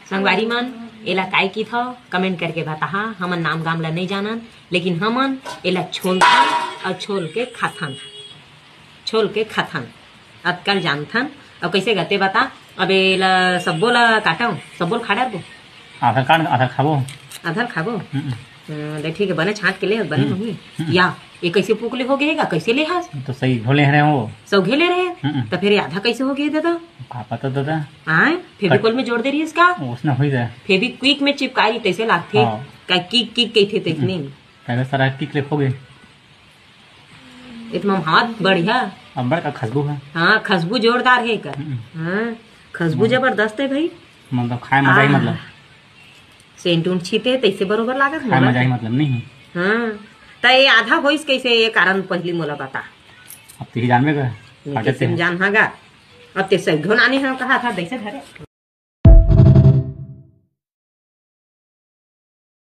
संगवारी मन एला काय की था कमेंट करके बता। हमन नाम गाम ला नहीं जानन, लेकिन हमन एला छोलथन और छोल के खाथन, छोल के खाथन अतकल जानथन। और कैसे गते बता। अब एला सब्बो ला काटो, सब्बो खा डारबो, आधा काट आधा खाबो, आधा खाबो। ले ठीक है, बने छाट के ले बने होगी या ये कैसे पुकले हो गएगा, कैसे ले हास तो सही घोले रहे हो, सौ घेले रहे तो फिर आधा कैसे हो गया दादा? का पता दादा। आए फेविकोल में जोड़ दे रही है इसका, उसने हो जाए फेविक्विक में चिपकाई तैसे लागथे का किक किक कहथे तैसने पहले सारा किक ले हो गए। इतना हाथ बढ़िया अब बड़का खुशबू है। हाँ खुशबू जोरदार है कर। हाँ खुशबू जबरदस्त है भाई, मतलब खाए मजा ही मतलब सेंट उन छीते तैसे बरोबर लागत खाए मजा ही मतलब नहीं। हाँ तो ये आधा होइस कैसे, ये कारण पहली मोला बता। अब तो ही जानबे कर जान हागा अब ते सही धोनानी है कहा था दैसे घरे।